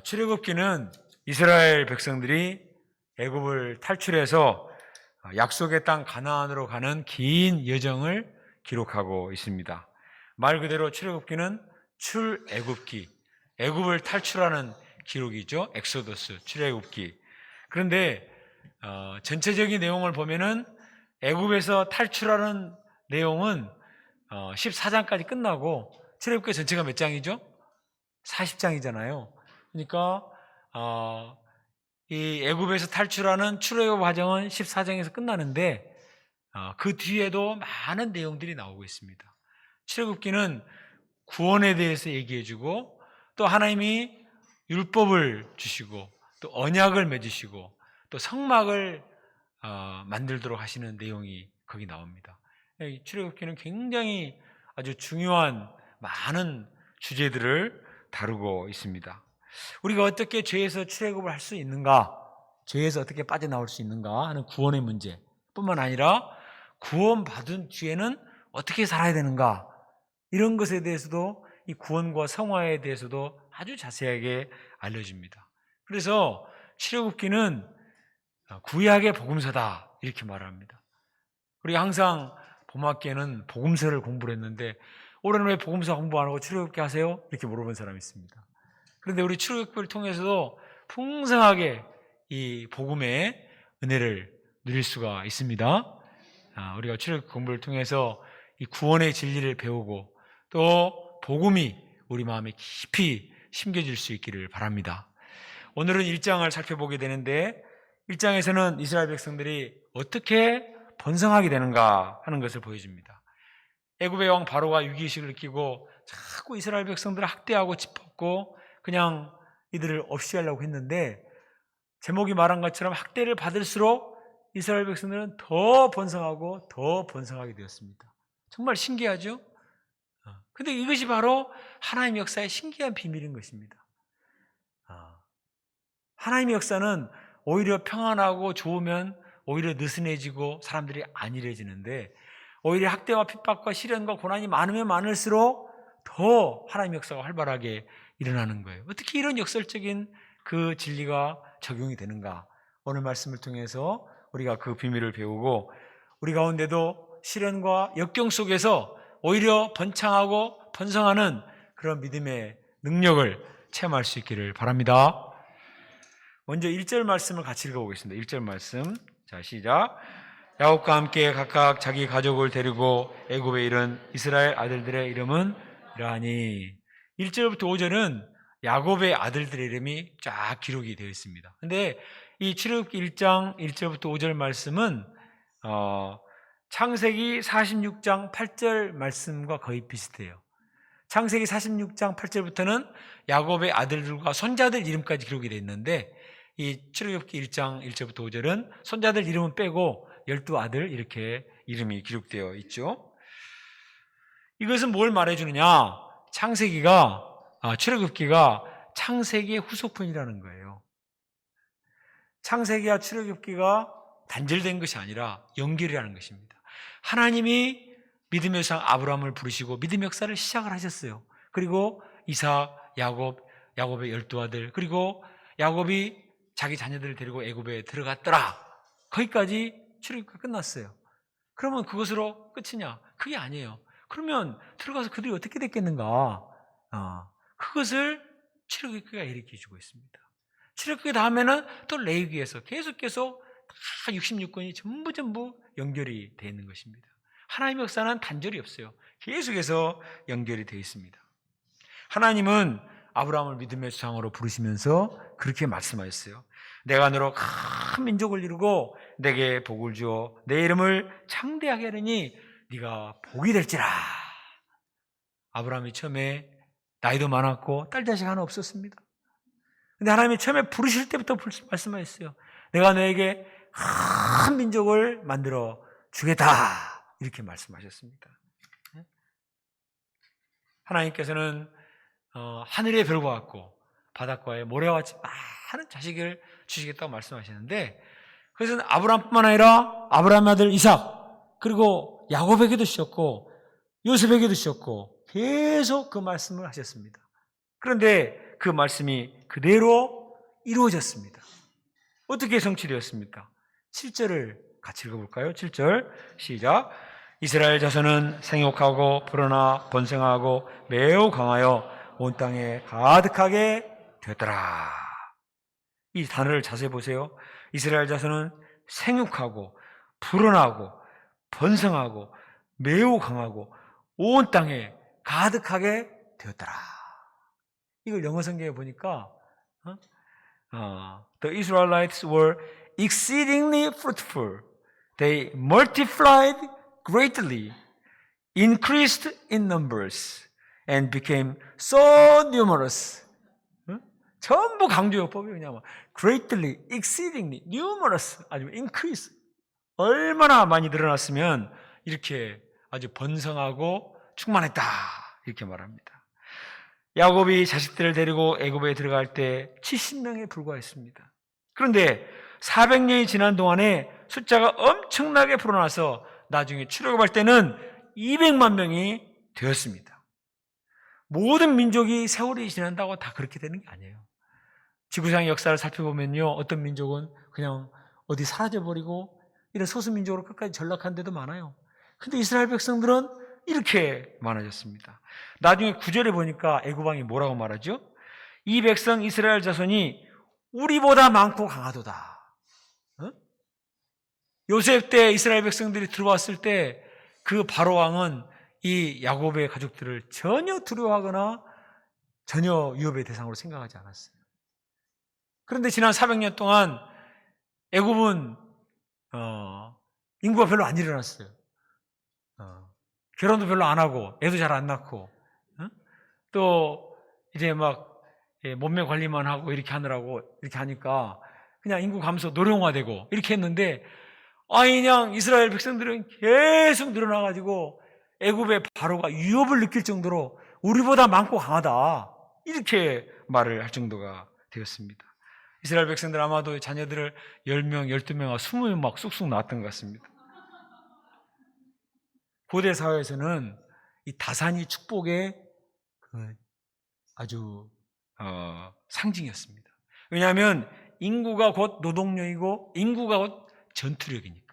출애굽기는 이스라엘 백성들이 애굽을 탈출해서 약속의 땅 가나안으로 가는 긴 여정을 기록하고 있습니다. 말 그대로 출애굽기는 출애굽기, 애굽을 탈출하는 기록이죠. 엑소더스, 출애굽기. 그런데 전체적인 내용을 보면은 애굽에서 탈출하는 내용은 14장까지 끝나고 출애굽기 전체가 몇 장이죠? 40장이잖아요. 그러니까 이 애굽에서 탈출하는 출애굽 과정은 14장에서 끝나는데 그 뒤에도 많은 내용들이 나오고 있습니다. 출애굽기는 구원에 대해서 얘기해주고 또 하나님이 율법을 주시고 또 언약을 맺으시고 또 성막을 만들도록 하시는 내용이 거기 나옵니다. 출애굽기는 굉장히 아주 중요한 많은 주제들을 다루고 있습니다. 우리가 어떻게 죄에서 출애굽을 할 수 있는가, 죄에서 어떻게 빠져나올 수 있는가 하는 구원의 문제뿐만 아니라 구원받은 뒤에는 어떻게 살아야 되는가, 이런 것에 대해서도 이 구원과 성화에 대해서도 아주 자세하게 알려줍니다. 그래서 출애굽기는 구약의 복음서다 이렇게 말합니다. 우리가 항상 봄학기에는 복음서를 공부를 했는데 올해는 왜 복음서 공부 안 하고 출애굽기 하세요? 이렇게 물어본 사람이 있습니다. 그런데 우리 출애굽기를 통해서도 풍성하게 이 복음의 은혜를 누릴 수가 있습니다. 우리가 출애굽기 공부를 통해서 이 구원의 진리를 배우고 또 복음이 우리 마음에 깊이 심겨질 수 있기를 바랍니다. 오늘은 1장을 살펴보게 되는데 1장에서는 이스라엘 백성들이 어떻게 번성하게 되는가 하는 것을 보여줍니다. 애굽의 왕 바로가 위기의식을 느끼고 자꾸 이스라엘 백성들을 학대하고 짚었고 그냥 이들을 없이 하려고 했는데 제목이 말한 것처럼 학대를 받을수록 이스라엘 백성들은 더 번성하고 더 번성하게 되었습니다. 정말 신기하죠? 근데 이것이 바로 하나님의 역사의 신기한 비밀인 것입니다. 하나님의 역사는 오히려 평안하고 좋으면 오히려 느슨해지고 사람들이 안일해지는데 오히려 학대와 핍박과 시련과 고난이 많으면 많을수록 더 하나님의 역사가 활발하게 일어나는 거예요. 어떻게 이런 역설적인 그 진리가 적용이 되는가? 오늘 말씀을 통해서 우리가 그 비밀을 배우고 우리 가운데도 시련과 역경 속에서 오히려 번창하고 번성하는 그런 믿음의 능력을 체험할 수 있기를 바랍니다. 먼저 1절 말씀을 같이 읽어보겠습니다. 1절 말씀. 자, 시작. 야곱과 함께 각각 자기 가족을 데리고 애굽에 이른 이스라엘 아들들의 이름은 이러하니. 1절부터 5절은 야곱의 아들들의 이름이 쫙 기록이 되어 있습니다. 근데 이 출애굽기 1장 1절부터 5절 말씀은 창세기 46장 8절 말씀과 거의 비슷해요. 창세기 46장 8절부터는 야곱의 아들들과 손자들 이름까지 기록이 되어 있는데 이 출애굽기 1장 1절부터 5절은 손자들 이름은 빼고 12아들 이렇게 이름이 기록되어 있죠. 이것은 뭘 말해주느냐? 출애굽기가 창세기의 후속편이라는 거예요. 창세기와 출애굽기가 단절된 것이 아니라 연결이라는 것입니다. 하나님이 믿음의 상 아브라함을 부르시고 믿음의 역사를 시작을 하셨어요. 그리고 이삭, 야곱의 12아들, 그리고 야곱이 자기 자녀들을 데리고 애굽에 들어갔더라. 거기까지 출애굽기가 끝났어요. 그러면 그것으로 끝이냐? 그게 아니에요. 그러면 들어가서 그들이 어떻게 됐겠는가? 그것을 출애굽기가 일으켜주고 있습니다. 출애굽기 다음에는 또 레위기에서 계속 다 66권이 전부 연결이 되어 있는 것입니다. 하나님의 역사는 단절이 없어요. 계속해서 연결이 되어 있습니다. 하나님은 아브라함을 믿음의 조상으로 부르시면서 그렇게 말씀하셨어요. 내가 너로 큰 민족을 이루고 내게 복을 주어 내 이름을 창대하게 하리니 네가 복이 될지라. 아브라함이 처음에 나이도 많았고 딸 자식 하나 없었습니다. 근데 하나님이 처음에 부르실 때부터 말씀하셨어요. 내가 너에게 큰 민족을 만들어 주겠다. 이렇게 말씀하셨습니다. 하나님께서는 하늘의 별과 같고 바닷가의 모래와 같이 많은 자식을 주시겠다고 말씀하시는데 그것은 아브라함뿐만 아니라 아브라함의 아들 이삭 그리고 야곱에게도 주셨고 요셉에게도 주셨고 계속 그 말씀을 하셨습니다. 그런데 그 말씀이 그대로 이루어졌습니다. 어떻게 성취되었습니까? 7절을 같이 읽어볼까요? 7절 시작. 이스라엘 자손은 생육하고 불어나 번성하고 매우 강하여 온 땅에 가득하게 되더라. 이 단어를 자세히 보세요. 이스라엘 자손은 생육하고 불어나고 번성하고 매우 강하고 온 땅에 가득하게 되었더라. 이걸 영어 성경에 보니까 The Israelites were exceedingly fruitful. They multiplied greatly, increased in numbers, and became so numerous. 전부 강조요법이 그냥 greatly, exceedingly, numerous, 아주 increase. 얼마나 많이 늘어났으면 이렇게 아주 번성하고 충만했다 이렇게 말합니다. 야곱이 자식들을 데리고 애굽에 들어갈 때 70명에 불과했습니다. 그런데 400년이 지난 동안에 숫자가 엄청나게 불어나서 나중에 출애굽할 때는 200만 명이 되었습니다. 모든 민족이 세월이 지난다고 다 그렇게 되는 게 아니에요. 지구상의 역사를 살펴보면요, 어떤 민족은 그냥 어디 사라져버리고 이런 소수민족으로 끝까지 전락한 데도 많아요. 근데 이스라엘 백성들은 이렇게 많아졌습니다. 나중에 9절에 보니까 애굽왕이 뭐라고 말하죠? 이 백성 이스라엘 자손이 우리보다 많고 강하도다. 요셉 때 이스라엘 백성들이 들어왔을 때 그 바로왕은 이 야곱의 가족들을 전혀 두려워하거나 전혀 위협의 대상으로 생각하지 않았어요. 그런데 지난 400년 동안 애굽은 인구가 별로 안 일어났어요. 결혼도 별로 안 하고 애도 잘 안 낳고 또 이제 막 몸매 관리만 하고 이렇게 하느라고 이렇게 하니까 그냥 인구 감소 노령화되고 이렇게 했는데 그냥 이스라엘 백성들은 계속 늘어나가지고 애굽의 바로가 위협을 느낄 정도로 우리보다 많고 강하다 이렇게 말을 할 정도가 되었습니다. 이스라엘 백성들 아마도 자녀들을 10명, 12명, 20명 막 쑥쑥 낳았던 것 같습니다. 고대 사회에서는 이 다산이 축복의 아주 상징이었습니다. 왜냐하면 인구가 곧 노동력이고 인구가 곧 전투력이니까.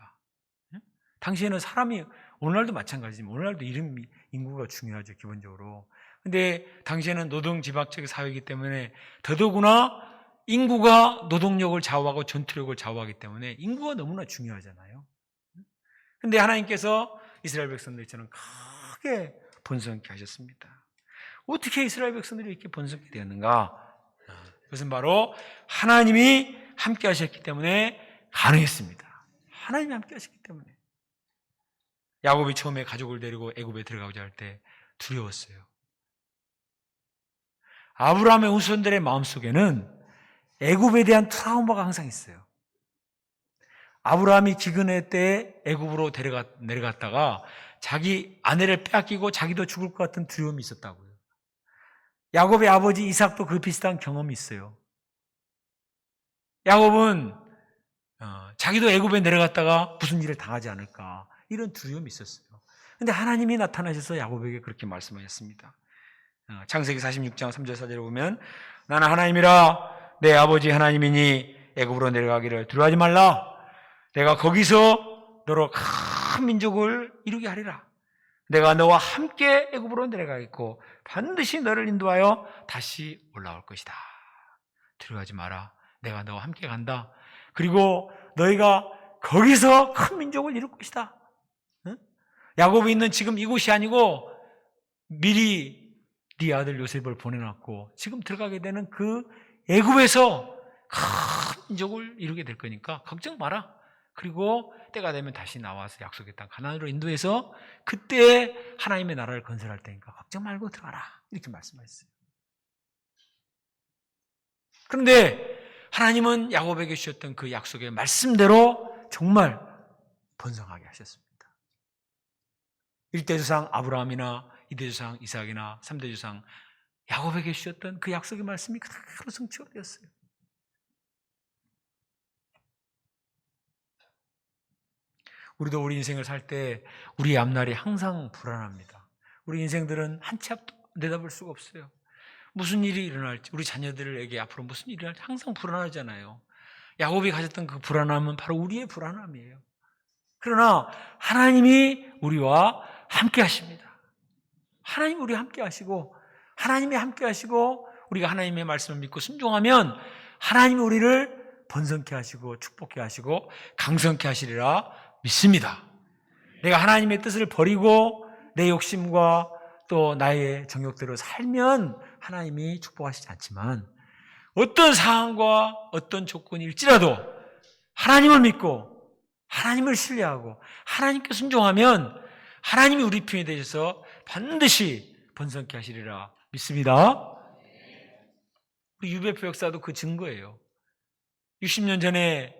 당시에는 사람이 오늘날도 마찬가지지만 오늘날도 인구가 중요하죠, 기본적으로. 근데 당시에는 노동지박적 사회이기 때문에 더더구나 인구가 노동력을 좌우하고 전투력을 좌우하기 때문에 인구가 너무나 중요하잖아요. 근데 하나님께서 이스라엘 백성들처럼 크게 번성케 하셨습니다. 어떻게 이스라엘 백성들이 이렇게 번성케 되었는가? 그것은 바로 하나님이 함께 하셨기 때문에 가능했습니다. 하나님이 함께 하셨기 때문에. 야곱이 처음에 가족을 데리고 애굽에 들어가고자 할 때 두려웠어요. 아브라함의 후손들의 마음속에는 애굽에 대한 트라우마가 항상 있어요. 아브라함이 기근의 때에 애굽으로 내려갔다가 자기 아내를 빼앗기고 자기도 죽을 것 같은 두려움이 있었다고요. 야곱의 아버지 이삭도 그 비슷한 경험이 있어요. 야곱은 자기도 애굽에 내려갔다가 무슨 일을 당하지 않을까 이런 두려움이 있었어요. 그런데 하나님이 나타나셔서 야곱에게 그렇게 말씀하셨습니다. 창세기 46장 3절 4절에 보면 나는 하나님이라 내 아버지 하나님이니 애굽으로 내려가기를 두려워하지 말라. 내가 거기서 너로 큰 민족을 이루게 하리라. 내가 너와 함께 애굽으로 내려가겠고 반드시 너를 인도하여 다시 올라올 것이다. 두려워하지 마라. 내가 너와 함께 간다. 그리고 너희가 거기서 큰 민족을 이룰 것이다. 야곱이 있는 지금 이곳이 아니고 미리 네 아들 요셉을 보내놨고 지금 들어가게 되는 그 애굽에서 큰 민족을 이루게 될 거니까 걱정 마라. 그리고 때가 되면 다시 나와서 약속의 땅 가나안으로 인도해서 그때 하나님의 나라를 건설할 테니까 걱정 말고 들어가라. 이렇게 말씀하셨어요. 그런데 하나님은 야곱에게 주셨던 그 약속의 말씀대로 정말 번성하게 하셨습니다. 1대 조상 아브라함이나 2대 조상 이삭이나 3대 조상 야곱에게 주셨던 그 약속의 말씀이 그대로 성취가 되었어요. 우리도 우리 인생을 살 때 우리의 앞날이 항상 불안합니다. 우리 인생들은 한 치 앞도 내다볼 수가 없어요. 무슨 일이 일어날지, 우리 자녀들에게 앞으로 무슨 일이 일어날지 항상 불안하잖아요. 야곱이 가졌던 그 불안함은 바로 우리의 불안함이에요. 그러나 하나님이 우리와 함께 하십니다. 하나님 우리와 함께 하시고, 하나님이 함께 하시고, 우리가 하나님의 말씀을 믿고 순종하면 하나님이 우리를 번성케 하시고 축복케 하시고 강성케 하시리라 믿습니다. 내가 하나님의 뜻을 버리고 내 욕심과 또 나의 정욕대로 살면 하나님이 축복하시지 않지만, 어떤 상황과 어떤 조건일지라도 하나님을 믿고 하나님을 신뢰하고 하나님께 순종하면 하나님이 우리 편이 되셔서 반드시 번성케 하시리라 믿습니다. 우리 유배표 역사도 그 증거예요. 60년 전에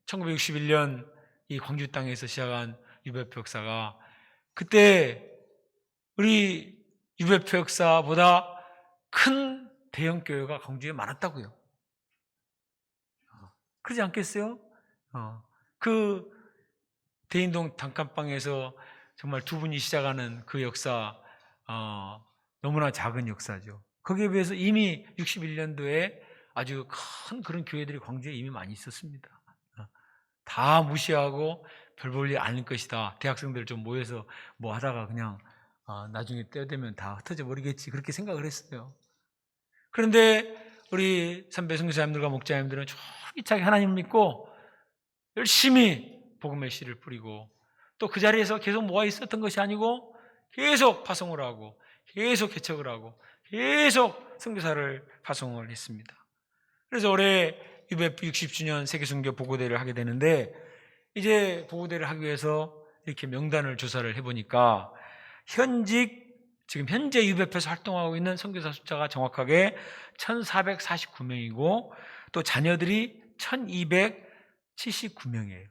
1961년 이 광주 땅에서 시작한 유배표 역사가, 그때 우리 유배표 역사보다 큰 대형 교회가 광주에 많았다고요. 그러지 않겠어요? 그 대인동 단칸방에서 정말 두 분이 시작하는 그 역사, 너무나 작은 역사죠. 거기에 비해서 이미 61년도에 아주 큰 그런 교회들이 광주에 이미 많이 있었습니다. 다 무시하고 별 볼 일 아닐 것이다. 대학생들 좀 모여서 뭐 하다가 그냥 나중에 때 되면 다 흩어져 버리겠지, 그렇게 생각을 했어요. 그런데 우리 선배 선교사님들과 목자님들은 솔직하게 하나님을 믿고 열심히 복음의 씨를 뿌리고, 또 그 자리에서 계속 모아 있었던 것이 아니고 계속 파송을 하고 계속 개척을 하고 계속 선교사를 파송을 했습니다. 그래서 올해 660주년 세계선교 보고대회를 하게 되는데, 이제 보고대회를 하기 위해서 이렇게 명단을 조사를 해보니까 지금 현재 유배표에서 활동하고 있는 선교사 숫자가 정확하게 1449명이고 또 자녀들이 1279명이에요.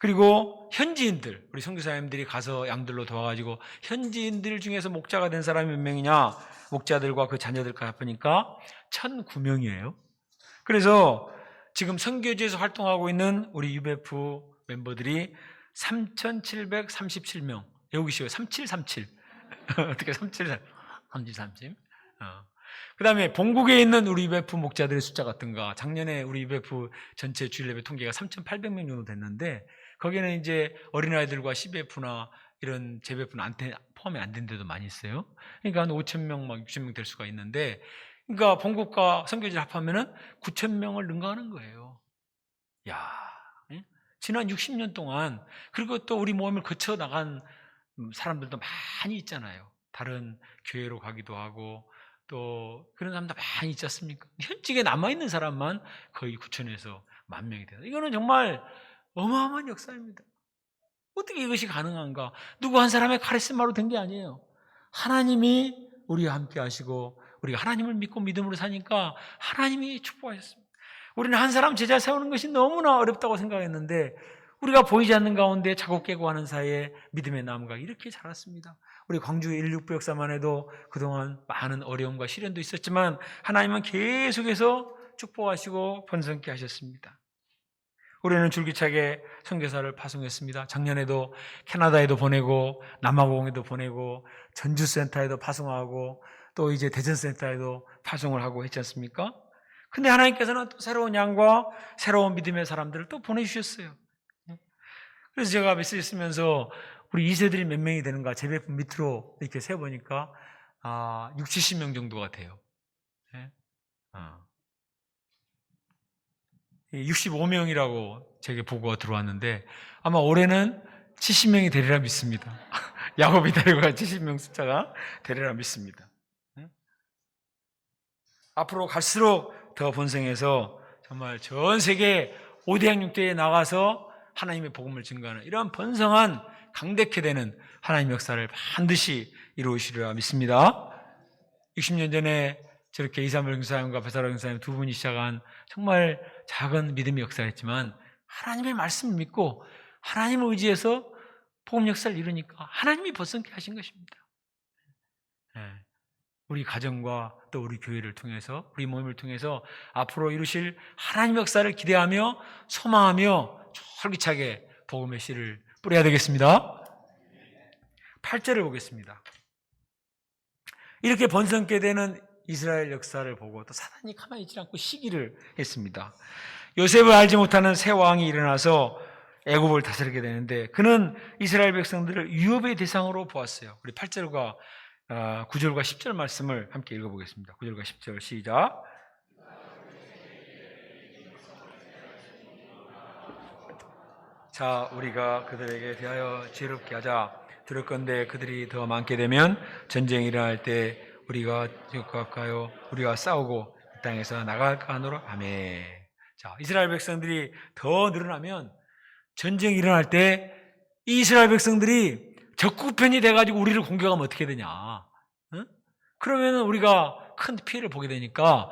그리고 현지인들, 우리 선교사님들이 가서 양들로 도와가지고 현지인들 중에서 목자가 된 사람이 몇 명이냐, 목자들과 그 자녀들까지 합하니까 1009명이에요. 그래서 지금 선교지에서 활동하고 있는 우리 UBF 멤버들이 3737명. 외우기 쉬워요. 3737. 어떻게 3737. 그 다음에 본국에 있는 우리 UBF 목자들의 숫자가 어떤가. 작년에 우리 UBF 전체 주일예배 통계가 3,800명 정도 됐는데, 거기는 이제 어린아이들과 CBF나 이런 재배프는 포함이 안 된 데도 많이 있어요. 그러니까 한 5,000명, 막 6,000명 될 수가 있는데, 그러니까 본국과 선교지를 합하면은 9,000명을 능가하는 거예요. 야, 지난 60년 동안, 그리고 또 우리 모임을 거쳐 나간 사람들도 많이 있잖아요. 다른 교회로 가기도 하고, 또 그런 사람도 많이 있지 않습니까? 현직에 남아있는 사람만 거의 9,000에서 10,000명이 돼요. 이거는 정말 어마어마한 역사입니다. 어떻게 이것이 가능한가? 누구 한 사람의 카리스마로 된 게 아니에요. 하나님이 우리와 함께 하시고 우리가 하나님을 믿고 믿음으로 사니까 하나님이 축복하셨습니다. 우리는 한 사람 제자 세우는 것이 너무나 어렵다고 생각했는데, 우리가 보이지 않는 가운데 자고 깨고 하는 사이에 믿음의 나무가 이렇게 자랐습니다. 우리 광주 169 역사만 해도 그동안 많은 어려움과 시련도 있었지만 하나님은 계속해서 축복하시고 번성케 하셨습니다. 우리는 줄기차게 선교사를 파송했습니다. 작년에도 캐나다에도 보내고 남아공에도 보내고 전주센터에도 파송하고 또 이제 대전센터에도 파송을 하고 했지 않습니까? 근데 하나님께서는 또 새로운 양과 새로운 믿음의 사람들을 또 보내주셨어요. 그래서 제가 메시지 쓰면서 우리 2세들이 몇 명이 되는가 재배품 밑으로 이렇게 세보니까 60, 70명 정도가 돼요. 65명이라고 제게 보고가 들어왔는데 아마 올해는 70명이 되리라 믿습니다. 야곱이 데리고 간 70명 숫자가 되리라 믿습니다. 앞으로 갈수록 더 번성해서 정말 전 세계 5대양 6대에 나가서 하나님의 복음을 증거하는 이런 번성한 강대케 되는 하나님의 역사를 반드시 이루시리라 믿습니다. 60년 전에 저렇게 이삼일 형사님과 배사라 형사님 두 분이 시작한 정말 작은 믿음의 역사였지만 하나님의 말씀을 믿고 하나님을 의지해서 복음 역사를 이루니까 하나님이 번성케 하신 것입니다. 우리 가정과 또 우리 교회를 통해서 우리 모임을 통해서 앞으로 이루실 하나님의 역사를 기대하며 소망하며 솔깃하게 복음의 씨를 뿌려야 되겠습니다. 8절을 보겠습니다. 이렇게 번성케 되는 이스라엘 역사를 보고 또 사단이 가만히 있지 않고 시기를 했습니다. 요셉을 알지 못하는 새 왕이 일어나서 애굽을 다스리게 되는데 그는 이스라엘 백성들을 유업의 대상으로 보았어요. 우리 8절과 9절과 10절 말씀을 함께 읽어보겠습니다. 9절과 10절 시작. 자, 우리가 그들에게 대하여 지혜롭게 하자. 들을건대 그들이 더 많게 되면 전쟁이 일어날 때 우리가 가까이요 우리가 싸우고 그 땅에서 나갈까 하노라. 아멘. 자, 이스라엘 백성들이 더 늘어나면 전쟁이 일어날 때 이스라엘 백성들이 적국편이 돼가지고 우리를 공격하면 어떻게 되냐? 응? 그러면 우리가 큰 피해를 보게 되니까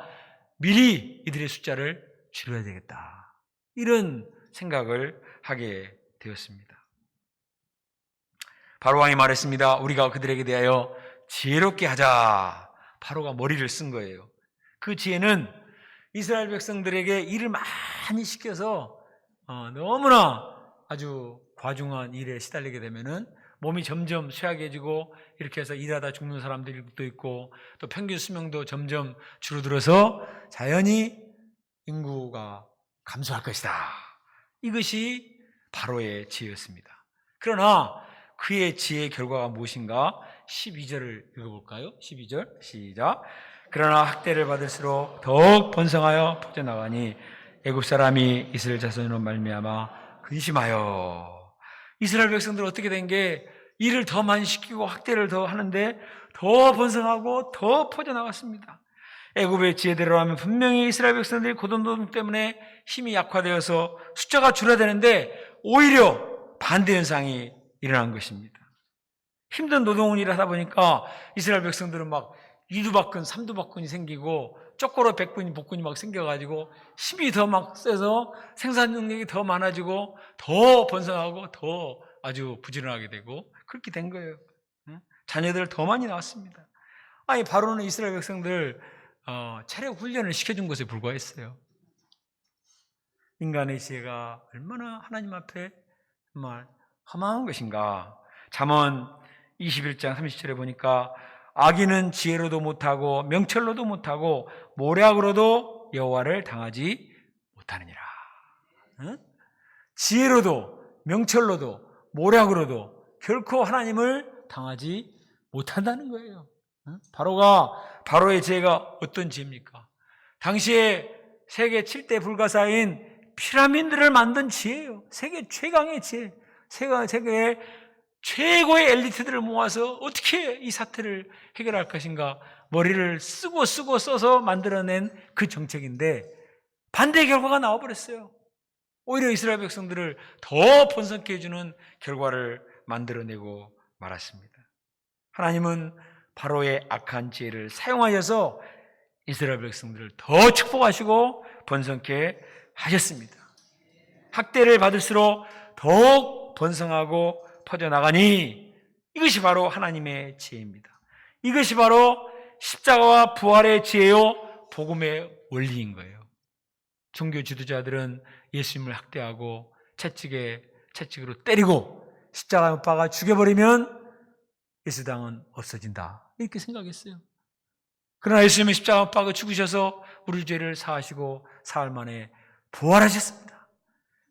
미리 이들의 숫자를 줄여야 되겠다. 이런 생각을 하게 되었습니다. 바로왕이 말했습니다. 우리가 그들에게 대하여 지혜롭게 하자. 바로가 머리를 쓴 거예요. 그 지혜는 이스라엘 백성들에게 일을 많이 시켜서 너무나 아주 과중한 일에 시달리게 되면은 몸이 점점 쇠약해지고 이렇게 해서 일하다 죽는 사람들도 있고 또 평균 수명도 점점 줄어들어서 자연히 인구가 감소할 것이다. 이것이 바로의 지혜였습니다. 그러나 그의 지혜의 결과가 무엇인가? 12절을 읽어볼까요? 12절 시작. 그러나 학대를 받을수록 더욱 번성하여 퍼져나가니 애굽 사람이 이스라엘 자손으로 말미암아 근심하여. 이스라엘 백성들 어떻게 된 게 일을 더 많이 시키고 학대를 더 하는데 더 번성하고 더 퍼져나갔습니다. 애굽의 지혜대로 하면 분명히 이스라엘 백성들이 고동노동 때문에 힘이 약화되어서 숫자가 줄어드는데 오히려 반대 현상이 일어난 것입니다. 힘든 노동을 일하다 보니까 이스라엘 백성들은 막 이두박근, 삼두박근이 생기고 쪼꼬로 백근이 복근이 막 생겨가지고 힘이 더 막 세서 생산 능력이 더 많아지고 더 번성하고 더 아주 부지런하게 되고 그렇게 된 거예요. 자녀들 더 많이 나왔습니다. 아니 바로는 이스라엘 백성들 체력 훈련을 시켜준 것에 불과했어요. 인간의 지혜가 얼마나 하나님 앞에 정말 허망한 것인가. 잠언 21장 30절에 보니까 악인은 지혜로도 못하고 명철로도 못하고 모략으로도 여호와를 당하지 못하느니라. 응? 지혜로도 명철로도 모략으로도 결코 하나님을 당하지 못한다는 거예요. 응? 바로의 지혜가 어떤 지혜입니까? 당시에 세계 7대 불가사인 피라미드를 만든 지혜예요. 세계 최강의 지혜. 세계의 최고의 엘리트들을 모아서 어떻게 이 사태를 해결할 것인가 머리를 쓰고 써서 만들어낸 그 정책인데 반대의 결과가 나와버렸어요. 오히려 이스라엘 백성들을 더 번성케 해주는 결과를 만들어내고 말았습니다. 하나님은 바로의 악한 지혜를 사용하여서 이스라엘 백성들을 더 축복하시고 번성케 하셨습니다. 학대를 받을수록 더욱 번성하고 퍼져나가니 이것이 바로 하나님의 지혜입니다. 이것이 바로 십자가와 부활의 지혜요 복음의 원리인 거예요. 종교 지도자들은 예수님을 학대하고 채찍으로 때리고 십자가에 못 박아 죽여버리면 예수당은 없어진다 이렇게 생각했어요. 그러나 예수님이 십자가에 못 박아 죽으셔서 우리 죄를 사하시고 사흘 만에 부활하셨습니다.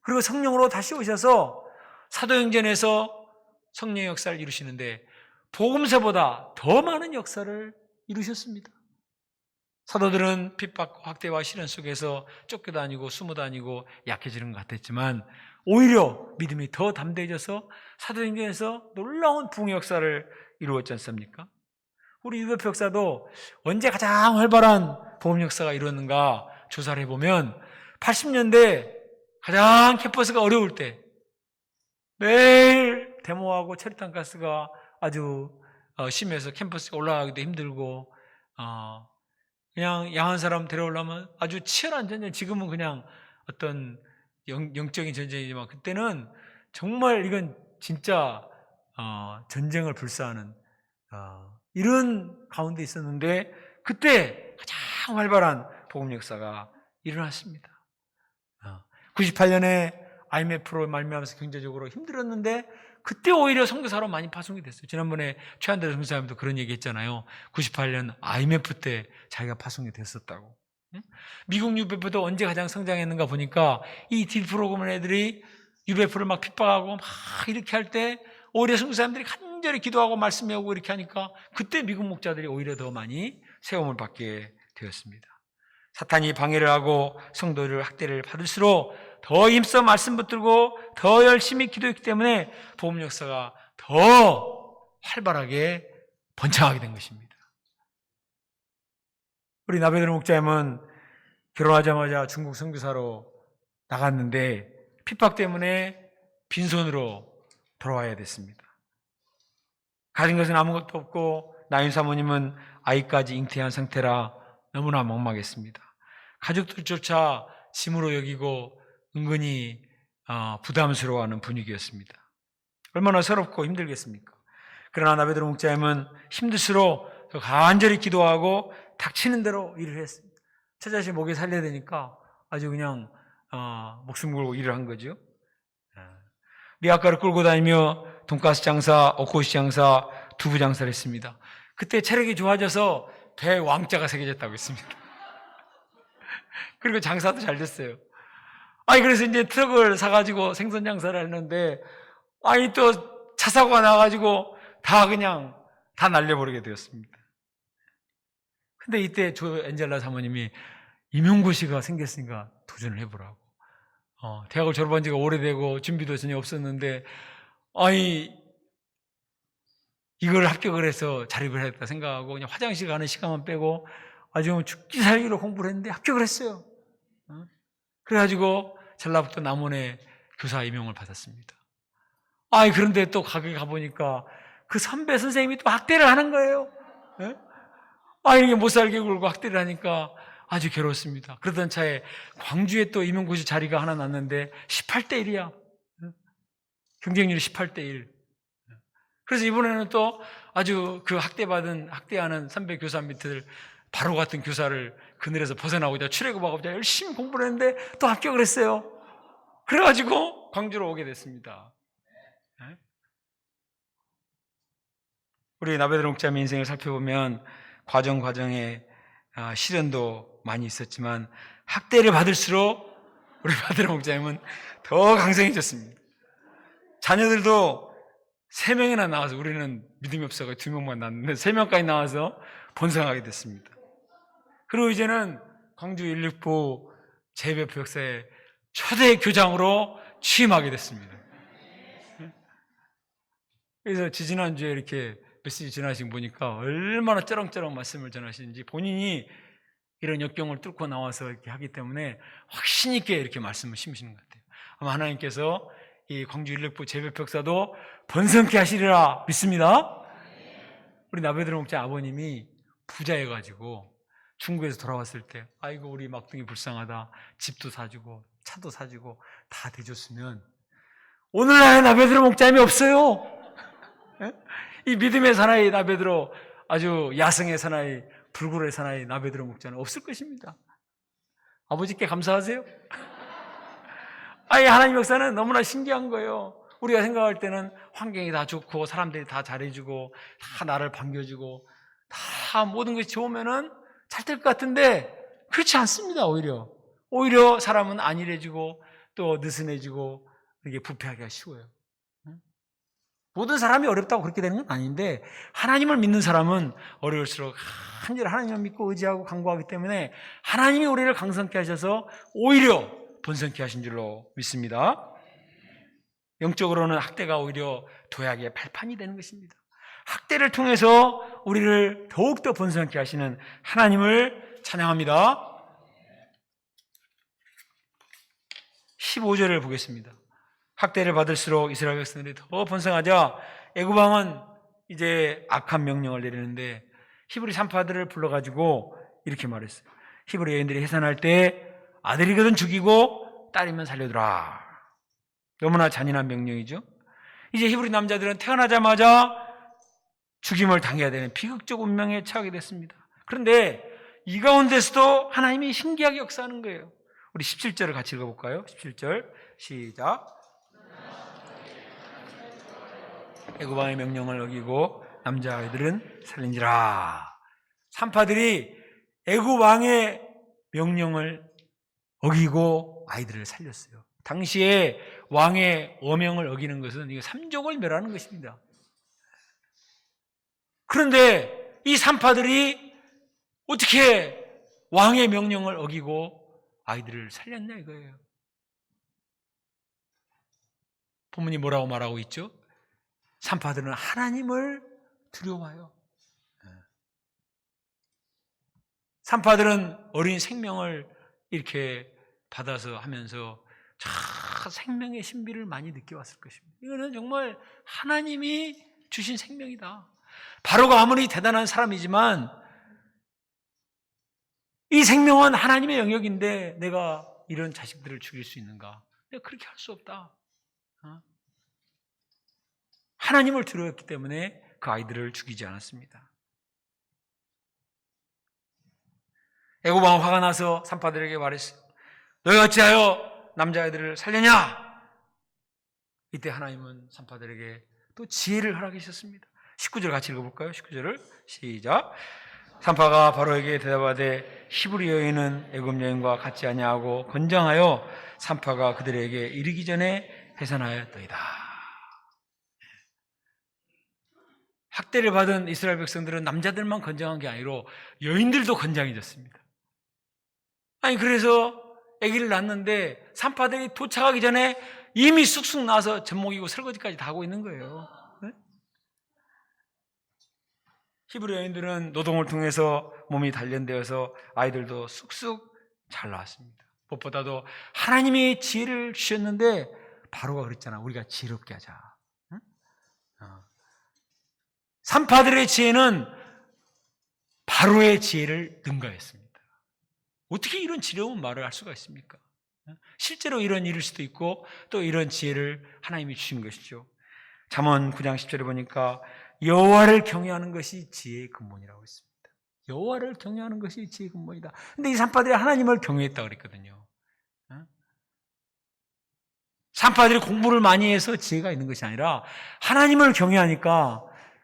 그리고 성령으로 다시 오셔서 사도행전에서 성령의 역사를 이루시는데 복음서보다 더 많은 역사를 이루셨습니다. 사도들은 핍박과 학대와 시련 속에서 쫓겨다니고 숨어다니고 약해지는 것 같았지만 오히려 믿음이 더 담대해져서 사도행전에서 놀라운 부흥의 역사를 이루었지 않습니까? 우리 유럽 역사도 언제 가장 활발한 복음 역사가 이루었는가 조사를 해보면 80년대 가장 캠퍼스가 어려울 때 매일 데모하고 체류탄 가스가 아주 심해서 캠퍼스가 올라가기도 힘들고 그냥 양한 사람 데려오려면 아주 치열한 전쟁. 지금은 그냥 어떤 영적인 전쟁이지만 그때는 정말 이건 진짜 전쟁을 불사하는 이런 가운데 있었는데 그때 가장 활발한 복음 역사가 일어났습니다. 98년에 IMF로 말미암아서 경제적으로 힘들었는데 그때 오히려 선교사로 많이 파송이 됐어요. 지난번에 최한대 선교사님도 그런 얘기 했잖아요. 98년 IMF 때 자기가 파송이 됐었다고. 미국 UBF도 언제 가장 성장했는가 보니까 이 딜 프로그램 애들이 UBF를 막 핍박하고 막 이렇게 할 때 오히려 선교사님들이 간절히 기도하고 말씀 외우고 이렇게 하니까 그때 미국 목자들이 오히려 더 많이 세움을 받게 되었습니다. 사탄이 방해를 하고 성도를 학대를 받을수록 더 힘써 말씀 붙들고 더 열심히 기도했기 때문에 복음 역사가 더 활발하게 번창하게 된 것입니다. 우리 나베드로 목자님은 결혼하자마자 중국 선교사로 나갔는데 핍박 때문에 빈손으로 돌아와야 됐습니다. 가진 것은 아무것도 없고 나인 사모님은 아이까지 잉태한 상태라 너무나 막막했습니다. 가족들조차 짐으로 여기고 은근히 부담스러워하는 분위기였습니다. 얼마나 서럽고 힘들겠습니까? 그러나 나베드로 목자님은 힘들수록 더 간절히 기도하고 닥치는 대로 일을 했습니다. 처자식 목에 살려야 되니까 아주 그냥 목숨 걸고 일을 한 거죠. 리아카를 끌고 다니며 돈가스 장사, 옥고시 장사, 두부 장사를 했습니다. 그때 체력이 좋아져서 배에 왕자가 새겨졌다고 했습니다. 그리고 장사도 잘 됐어요. 그래서 이제 트럭을 사가지고 생선 장사를 했는데, 또 차 사고가 나가지고 다 날려버리게 되었습니다. 근데 이때 조 엔젤라 사모님이 임용고시가 생겼으니까 도전을 해보라고. 대학을 졸업한 지가 오래되고 준비도 전혀 없었는데, 이걸 합격을 해서 자립을 했다 생각하고 그냥 화장실 가는 시간만 빼고 아주 죽기 살기로 공부를 했는데 합격을 했어요. 그래가지고 전라북도 남원에 교사 임용을 받았습니다. 그런데 또 가게 가보니까 그 선배 선생님이 또 학대를 하는 거예요. 이렇게 못 살게 굴고 학대를 하니까 아주 괴로웠습니다. 그러던 차에 광주에 또 임용고시 자리가 하나 났는데 18대 1이야. 경쟁률이 18대 1. 그래서 이번에는 또 아주 그 학대하는 선배 교사 밑을 바로 같은 교사를 그늘에서 벗어나고자 출애굽하고자 열심히 공부를 했는데 또 합격을 했어요. 그래가지고 광주로 오게 됐습니다. 우리 나베드로 목자님 인생을 살펴보면 과정에 시련도 많이 있었지만 학대를 받을수록 우리 나베드로 목자님은 더 강성해졌습니다. 자녀들도 3명이나 나와서, 우리는 믿음이 없어서 2명만 낳았는데 3명까지 나와서 번성하게 됐습니다. 그리고 이제는 광주 169 재배포 역사의 초대 교장으로 취임하게 됐습니다. 그래서 지지난주에 이렇게 메시지 전하신 보니까 얼마나 쩌렁쩌렁 말씀을 전하시는지, 본인이 이런 역경을 뚫고 나와서 이렇게 하기 때문에 확신 있게 이렇게 말씀을 심으시는 것 같아요. 아마 하나님께서 이 광주 169 재배포 역사도 번성케 하시리라 믿습니다. 우리 나베드로 목자 아버님이 부자여가지고 중국에서 돌아왔을 때 우리 막둥이 불쌍하다, 집도 사주고 차도 사주고 다 대줬으면 오늘날의 나베드로 목자님이 없어요. 이 믿음의 사나이 나베드로, 아주 야성의 사나이, 불굴의 사나이 나베드로 목자는 없을 것입니다. 아버지께 감사하세요. 하나님 역사는 너무나 신기한 거예요. 우리가 생각할 때는 환경이 다 좋고 사람들이 다 잘해주고 다 나를 반겨주고 다 모든 것이 좋으면은 잘 될 것 같은데 그렇지 않습니다. 오히려 사람은 안일해지고 또 느슨해지고 이게 부패하기가 쉬워요. 모든 사람이 어렵다고 그렇게 되는 건 아닌데, 하나님을 믿는 사람은 어려울수록 한절 하나님을 믿고 의지하고 간구하기 때문에 하나님이 우리를 강성케 하셔서 오히려 번성케 하신 줄로 믿습니다. 영적으로는 학대가 오히려 도약의 발판이 되는 것입니다. 학대를 통해서 우리를 더욱더 번성케 하시는 하나님을 찬양합니다. 15절을 보겠습니다. 학대를 받을수록 이스라엘 백성들이 더 번성하자 애굽 왕은 이제 악한 명령을 내리는데 히브리 산파들을 불러가지고 이렇게 말했어요. 히브리 여인들이 해산할 때 아들이거든 죽이고 딸이면 살려두라. 너무나 잔인한 명령이죠. 이제 히브리 남자들은 태어나자마자 죽임을 당해야 되는 비극적 운명에 처하게 됐습니다. 그런데 이 가운데서도 하나님이 신기하게 역사하는 거예요. 우리 17절을 같이 읽어볼까요? 17절 시작. 애굽 왕의 명령을 어기고 남자아이들은 살린지라. 산파들이 애굽 왕의 명령을 어기고 아이들을 살렸어요. 당시에 왕의 어명을 어기는 것은 이거 삼족을 멸하는 것입니다. 그런데 이 산파들이 어떻게 왕의 명령을 어기고 아이들을 살렸냐 이거예요. 본문이 뭐라고 말하고 있죠? 산파들은 하나님을 두려워해요. 산파들은 어린 생명을 이렇게 받아서 하면서 생명의 신비를 많이 느껴왔을 것입니다. 이거는 정말 하나님이 주신 생명이다. 바로가 아무리 대단한 사람이지만 이 생명은 하나님의 영역인데 내가 이런 자식들을 죽일 수 있는가? 내가 그렇게 할 수 없다. 하나님을 두려웠기 때문에 그 아이들을 죽이지 않았습니다. 애굽 왕은 화가 나서 산파들에게 말했어요. 너희가 어찌하여 남자아이들을 살렸냐? 이때 하나님은 산파들에게 또 지혜를 허락하셨습니다. 19절 같이 읽어볼까요? 19절을 시작. 산파가 바로에게 대답하되 히브리 여인은 애굽 여인과 같지 아니하고 건장하여 산파가 그들에게 이르기 전에 해산하였더이다. 학대를 받은 이스라엘 백성들은 남자들만 건장한 게 아니라 여인들도 건장해졌습니다. 아니 그래서 아기를 낳는데 산파들이 도착하기 전에 이미 쑥쑥 나서 젖먹이고 설거지까지 다 하고 있는 거예요. 네? 히브리 여인들은 노동을 통해서 몸이 단련되어서 아이들도 쑥쑥 잘 나왔습니다. 무엇보다도 하나님이 지혜를 주셨는데 바로가 그랬잖아. 우리가 지혜롭게 하자. 응? 산파들의 지혜는 바로의 지혜를 능가했습니다. 어떻게 이런 지혜로운 말을 할 수가 있습니까? 실제로 이런 일일 수도 있고 또 이런 지혜를 하나님이 주신 것이죠. 잠언 9장 10절에 보니까 여호와를 경외하는 것이 지혜의 근본이라고 했습니다. 여호와를 경외하는 것이 지혜의 근본이다. 근데 이 산파들이 하나님을 경외했다고 그랬거든요. 산파들이 공부를 많이 해서 지혜가 있는 것이 아니라 하나님을 경외하니까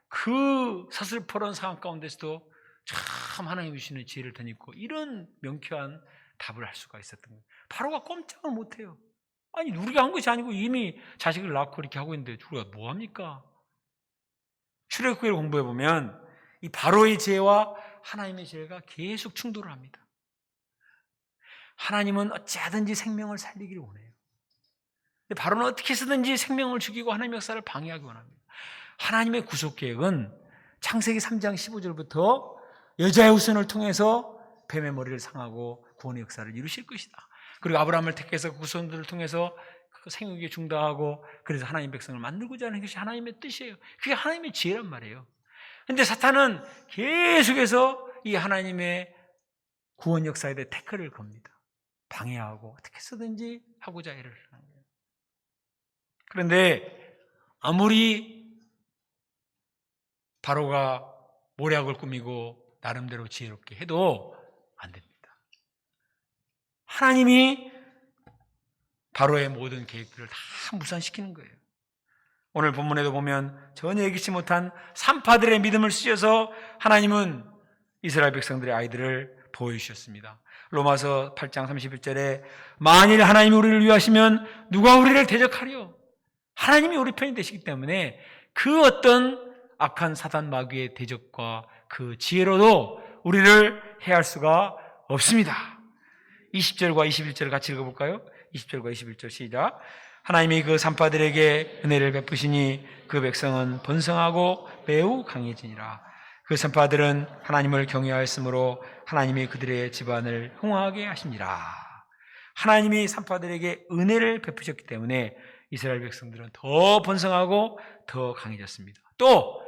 그 서슬퍼런 상황 가운데서도 참 하나님이 주시는 지혜를 덧입고 이런 명쾌한 답을 할 수가 있었던 거예요. 바로가 꼼짝을 못해요. 아니 우리가 한 것이 아니고 이미 자식을 낳고 이렇게 하고 있는데 우리가 뭐합니까? 출애굽기를 공부해 보면 이 바로의 지혜와 하나님의 지혜가 계속 충돌을 합니다. 하나님은 어찌하든지 생명을 살리기를 원해요. 근데 바로는 어떻게 해서든지 생명을 죽이고 하나님의 역사를 방해하기 원합니다. 하나님의 구속 계획은 창세기 3장 15절부터 여자의 후손을 통해서 뱀의 머리를 상하고 구원의 역사를 이루실 것이다. 그리고 아브라함을 택해서 그 후손들을 통해서 생육이 중다하고 그래서 하나님 백성을 만들고자 하는 것이 하나님의 뜻이에요. 그게 하나님의 지혜란 말이에요. 그런데 사탄은 계속해서 이 하나님의 구원 역사에 대해 태클을 겁니다. 방해하고 어떻게 쓰든지 하고자 일을 하는 거예요. 그런데 아무리 바로가 모략을 꾸미고 나름대로 지혜롭게 해도 안 됩니다. 하나님이 바로의 모든 계획들을 다 무산시키는 거예요. 오늘 본문에도 보면 전혀 예기치 못한 산파들의 믿음을 쓰셔서 하나님은 이스라엘 백성들의 아이들을 보여주셨습니다. 로마서 8장 31절에 만일 하나님이 우리를 위하시면 누가 우리를 대적하리요? 하나님이 우리 편이 되시기 때문에 그 어떤 악한 사단 마귀의 대적과 그 지혜로도 우리를 해할 수가 없습니다. 20절과 21절을 같이 읽어볼까요? 20절과 21절 시작. 하나님이 그 산파들에게 은혜를 베푸시니 그 백성은 번성하고 매우 강해지니라. 그 산파들은 하나님을 경외하였으므로 하나님이 그들의 집안을 흥왕하게 하시니라. 하나님이 산파들에게 은혜를 베푸셨기 때문에 이스라엘 백성들은 더 번성하고 더 강해졌습니다. 또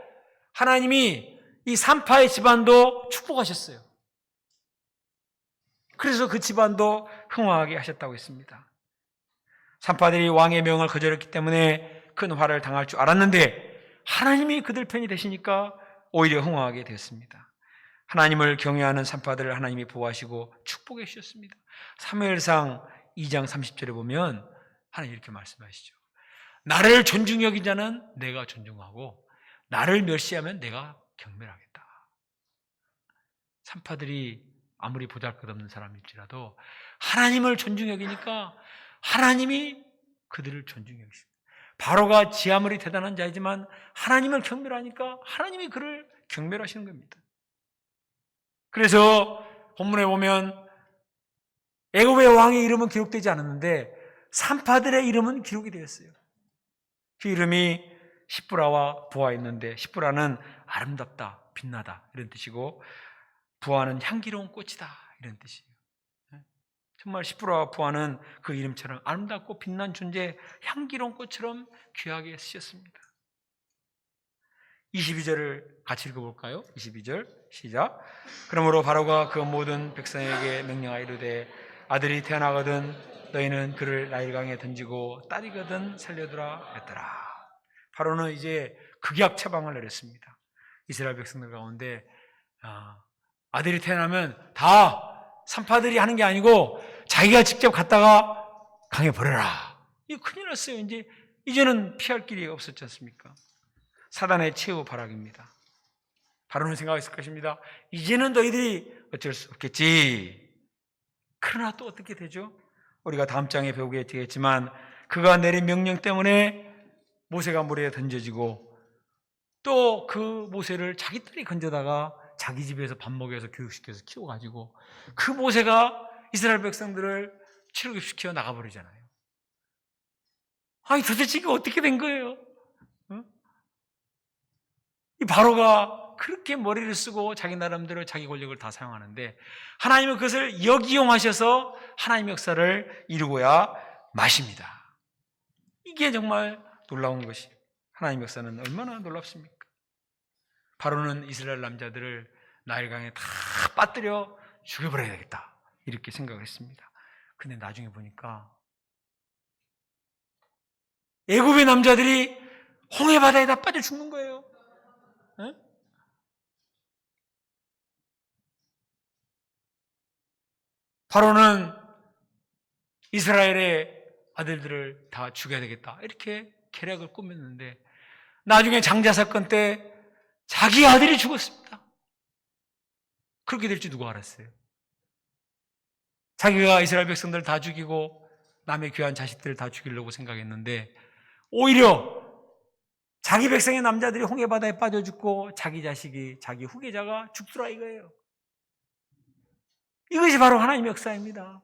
하나님이 이 산파의 집안도 축복하셨어요. 그래서 그 집안도 흥왕하게 하셨다고 했습니다. 산파들이 왕의 명을 거절했기 때문에 큰 화를 당할 줄 알았는데 하나님이 그들 편이 되시니까 오히려 흥왕하게 되었습니다. 하나님을 경외하는 산파들을 하나님이 보호하시고 축복해 주셨습니다. 사무엘상 2장 30절에 보면 하나님 이렇게 말씀하시죠. 나를 존중 여긴 자는 내가 존중하고 나를 멸시하면 내가 경멸하겠다. 산파들이 아무리 보잘것없는 사람일지라도 하나님을 존중 여기니까 하나님이 그들을 존중 여기십니다. 바로가 지 아무리 대단한 자이지만 하나님을 경멸하니까 하나님이 그를 경멸하시는 겁니다. 그래서 본문에 보면 애굽의 왕의 이름은 기록되지 않았는데 산파들의 이름은 기록이 되었어요. 그 이름이 시브라와 부하였는데, 시브라는 아름답다, 빛나다 이런 뜻이고, 부하는 향기로운 꽃이다 이런 뜻이에요. 정말 시브라와 부하는 그 이름처럼 아름답고 빛난 존재, 향기로운 꽃처럼 귀하게 쓰셨습니다. 22절을 같이 읽어볼까요? 22절 시작. 그러므로 바로가 그 모든 백성에게 명령하여 이르되 아들이 태어나거든 너희는 그를 나일강에 던지고 딸이거든 살려두라 했더라. 바로는 이제 극약 처방을 내렸습니다. 이스라엘 백성들 가운데 아들이 태어나면 다 산파들이 하는 게 아니고 자기가 직접 갔다가 강에 버려라. 이거 큰일 났어요. 이제는 피할 길이 없었지 않습니까? 사단의 최후 발악입니다. 바로는 생각했을 것입니다. 이제는 너희들이 어쩔 수 없겠지. 그러나 또 어떻게 되죠? 우리가 다음 장에 배우게 되겠지만 그가 내린 명령 때문에 모세가 물에 던져지고 또 그 모세를 자기 딸이 건져다가 자기 집에서 밥 먹여서 교육시켜서 키워가지고 그 모세가 이스라엘 백성들을 출애굽시켜 나가버리잖아요. 아니 도대체 이게 어떻게 된 거예요? 이 바로가 그렇게 머리를 쓰고 자기 나름대로 자기 권력을 다 사용하는데 하나님은 그것을 역이용하셔서 하나님의 역사를 이루고야 마십니다. 이게 정말 놀라운 것이, 하나님의 역사는 얼마나 놀랍습니까? 바로는 이스라엘 남자들을 나일강에 다 빠뜨려 죽여버려야 되겠다 이렇게 생각을 했습니다. 근데 나중에 보니까 애굽의 남자들이 홍해 바다에 다 빠져 죽는 거예요. 네? 바로는 이스라엘의 아들들을 다 죽여야 되겠다 이렇게 계략을 꾸몄는데 나중에 장자 사건 때 자기 아들이 죽었습니다. 그렇게 될지 누가 알았어요? 자기가 이스라엘 백성들 다 죽이고 남의 귀한 자식들을 다 죽이려고 생각했는데 오히려 자기 백성의 남자들이 홍해바다에 빠져 죽고 자기 자식이, 자기 후계자가 죽더라 이거예요. 이것이 바로 하나님의 역사입니다.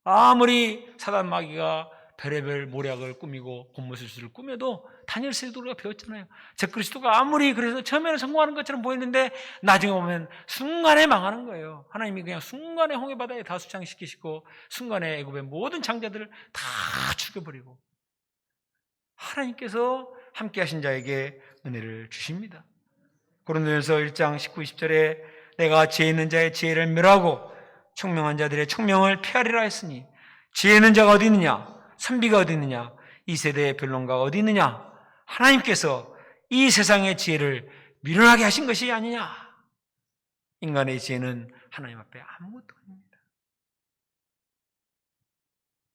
아무리 사단 마귀가 별의별 모략을 꾸미고 곤모술수를 꾸며도 다니엘 세도가 배웠잖아요. 적그리스도가 아무리 그래서 처음에는 성공하는 것처럼 보이는데 나중에 보면 순간에 망하는 거예요. 하나님이 그냥 순간에 홍해바다에 다 수장시키시고 순간에 애굽의 모든 장자들을 다 죽여버리고 하나님께서 함께 하신 자에게 은혜를 주십니다. 고린도전서 1장 19, 20절에 내가 지혜 있는 자의 지혜를 멸하고 총명한 자들의 총명을 피하리라 했으니 지혜 있는 자가 어디 있느냐? 선비가 어디 있느냐? 이 세대의 변론가가 어디 있느냐? 하나님께서 이 세상의 지혜를 미련하게 하신 것이 아니냐? 인간의 지혜는 하나님 앞에 아무것도 아닙니다.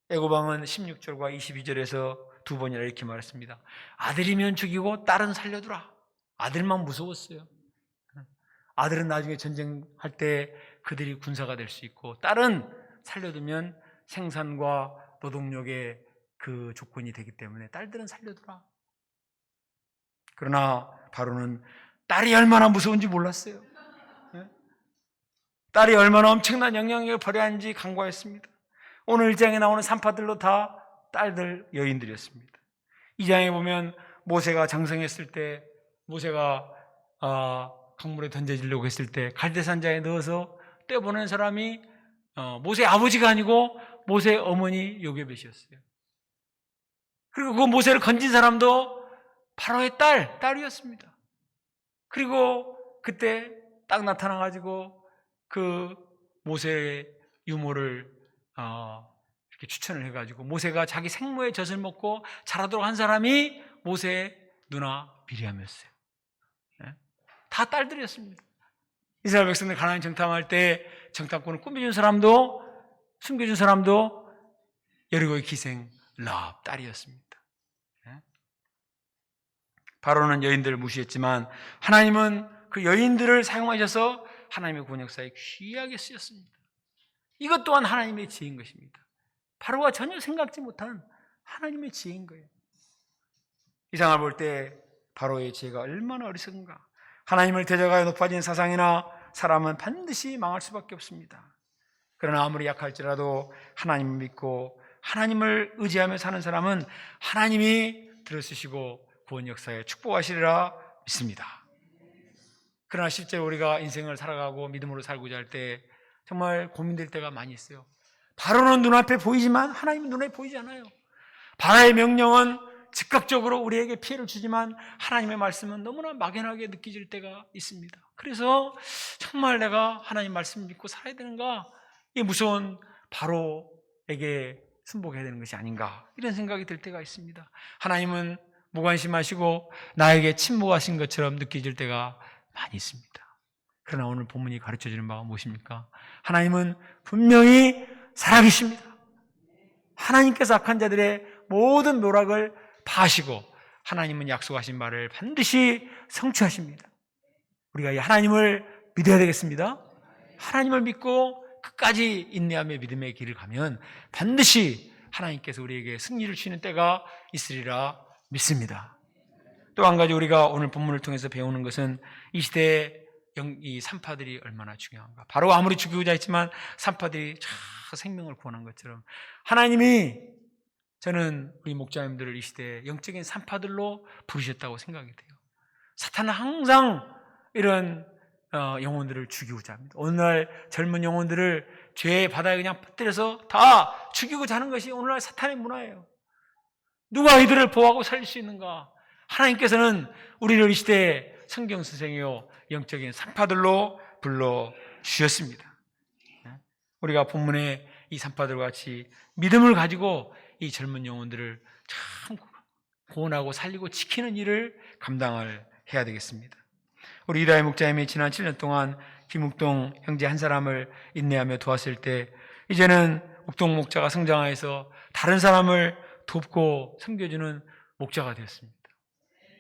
애고방은 16절과 22절에서 두 번이나 이렇게 말했습니다. 아들이면 죽이고 딸은 살려두라. 아들만 무서웠어요. 아들은 나중에 전쟁할 때 그들이 군사가 될 수 있고 딸은 살려두면 생산과 노동력의 그 조건이 되기 때문에 딸들은 살려두라. 그러나 바로는 딸이 얼마나 무서운지 몰랐어요. 딸이 얼마나 엄청난 영향력을 발휘하는지 간과했습니다. 오늘 1장에 나오는 산파들로 다 딸들, 여인들이었습니다. 2장에 보면 모세가 장성했을 때 모세가 강물에 던져지려고 했을 때 갈대산자에 넣어서 떼보낸 사람이 모세의 아버지가 아니고 모세의 어머니 요게벳이었어요. 그리고 그 모세를 건진 사람도 바로의 딸이었습니다. 그리고 그때 딱 나타나가지고 그 모세의 유모를 이렇게 추천을 해가지고 모세가 자기 생모의 젖을 먹고 자라도록 한 사람이 모세의 누나 미리암이었어요. 다 딸들이었습니다. 이스라엘 백성들 가나안 정탐할 때 정탐꾼을 꾸며준 사람도 숨겨준 사람도 여리고의 기생 라합 딸이었습니다. 바로는 여인들을 무시했지만 하나님은 그 여인들을 사용하셔서 하나님의 구원 역사에 귀하게 쓰였습니다. 이것 또한 하나님의 지혜인 것입니다. 바로가 전혀 생각지 못한 하나님의 지혜인 거예요. 이 상황을 볼 때 바로의 지혜가 얼마나 어리석은가. 하나님을 대적하여 높아진 사상이나 사람은 반드시 망할 수밖에 없습니다. 그러나 아무리 약할지라도 하나님을 믿고 하나님을 의지하며 사는 사람은 하나님이 들어주시고 구원 역사에 축복하시리라 믿습니다. 그러나 실제로 우리가 인생을 살아가고 믿음으로 살고자 할 때 정말 고민될 때가 많이 있어요. 바로는 눈앞에 보이지만 하나님은 눈에 보이지 않아요. 바로의 명령은 즉각적으로 우리에게 피해를 주지만 하나님의 말씀은 너무나 막연하게 느껴질 때가 있습니다. 그래서 정말 내가 하나님 말씀을 믿고 살아야 되는가? 이 무서운 바로에게 순복해야 되는 것이 아닌가? 이런 생각이 들 때가 있습니다. 하나님은 무관심하시고 나에게 침묵하신 것처럼 느껴질 때가 많이 있습니다. 그러나 오늘 본문이 가르쳐주는 바가 무엇입니까? 하나님은 분명히 살아계십니다. 하나님께서 악한 자들의 모든 묘락을 파시고 하나님은 약속하신 말을 반드시 성취하십니다. 우리가 이 하나님을 믿어야 되겠습니다. 하나님을 믿고 끝까지 인내하며 믿음의 길을 가면 반드시 하나님께서 우리에게 승리를 주시는 때가 있으리라 믿습니다. 또 한 가지 우리가 오늘 본문을 통해서 배우는 것은 이 시대의 이 산파들이 얼마나 중요한가. 바로 아무리 죽이고자 했지만 산파들이 생명을 구원한 것처럼 하나님이 저는 우리 목자님들을 이 시대에 영적인 산파들로 부르셨다고 생각이 돼요. 사탄은 항상 이런 영혼들을 죽이고자 합니다. 오늘날 젊은 영혼들을 죄의 바다에 그냥 퍼뜨려서 다 죽이고자 하는 것이 오늘날 사탄의 문화예요. 누가 이들을 보호하고 살릴 수 있는가? 하나님께서는 우리를 이 시대에 성경 선생이요 영적인 산파들로 불러주셨습니다. 우리가 본문에 이 산파들과 같이 믿음을 가지고 이 젊은 영혼들을 참 구원하고 살리고 지키는 일을 감당을 해야 되겠습니다. 우리 이다혜 목자님이 지난 7년 동안 김욱동 형제 한 사람을 인내하며 도왔을 때 이제는 욱동 목자가 성장하여서 다른 사람을 돕고 섬겨주는 목자가 되었습니다.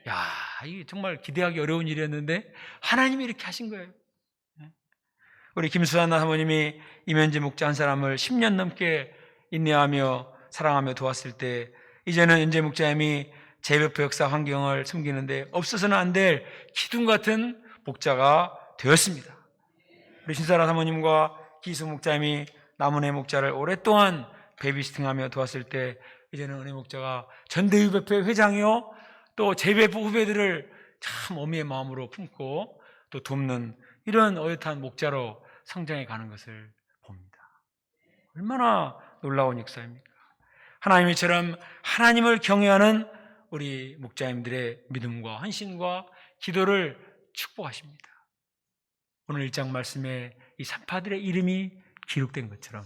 야, 이게 정말 기대하기 어려운 일이었는데 하나님이 이렇게 하신 거예요. 우리 김수환 사모님이 이면지 목자 한 사람을 10년 넘게 인내하며 사랑하며 도왔을 때 이제는 연재 목자님이 재배포 역사 환경을 섬기는데 없어서는 안 될 기둥 같은 목자가 되었습니다. 우리 신사라 사모님과 기수 목자님이 남은혜 목자를 오랫동안 베이비시팅하며 도왔을 때 이제는 은혜 목자가 전대유배포의 회장이요 또 재배포 후배들을 참 어미의 마음으로 품고 또 돕는 이런 어엿한 목자로 성장해 가는 것을 봅니다. 얼마나 놀라운 역사입니까? 하나님이처럼 하나님을 경외하는 우리 목자님들의 믿음과 헌신과 기도를 축복하십니다. 오늘 1장 말씀에 이 산파들의 이름이 기록된 것처럼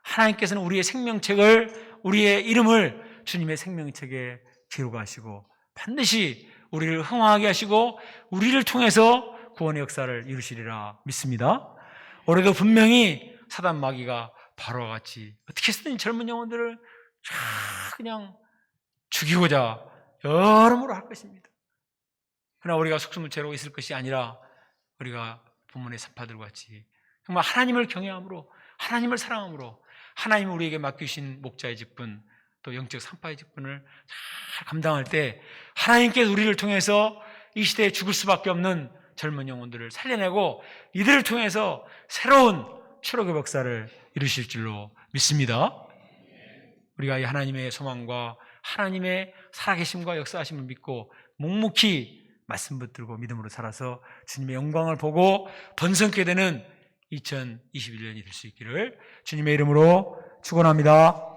하나님께서는 우리의 생명책을 우리의 이름을 주님의 생명책에 기록하시고 반드시 우리를 흥황하게 하시고 우리를 통해서 구원의 역사를 이루시리라 믿습니다. 올해도 분명히 사단 마귀가 바로와 같이 어떻게 해서든 젊은 영혼들을 그냥 죽이고자 여러모로 할 것입니다. 그러나 우리가 속수무책으로 있을 것이 아니라 우리가 본문의 산파들과 같이 정말 하나님을 경외함으로 하나님을 사랑함으로 하나님이 우리에게 맡기신 목자의 직분 또 영적 산파의 직분을 잘 감당할 때 하나님께서 우리를 통해서 이 시대에 죽을 수밖에 없는 젊은 영혼들을 살려내고 이들을 통해서 새로운 출애굽의 역사를 이루실 줄로 믿습니다. 우리가 이 하나님의 소망과 하나님의 살아계심과 역사하심을 믿고 묵묵히 말씀 붙들고 믿음으로 살아서 주님의 영광을 보고 번성케 되는 2021년이 될 수 있기를 주님의 이름으로 축원합니다.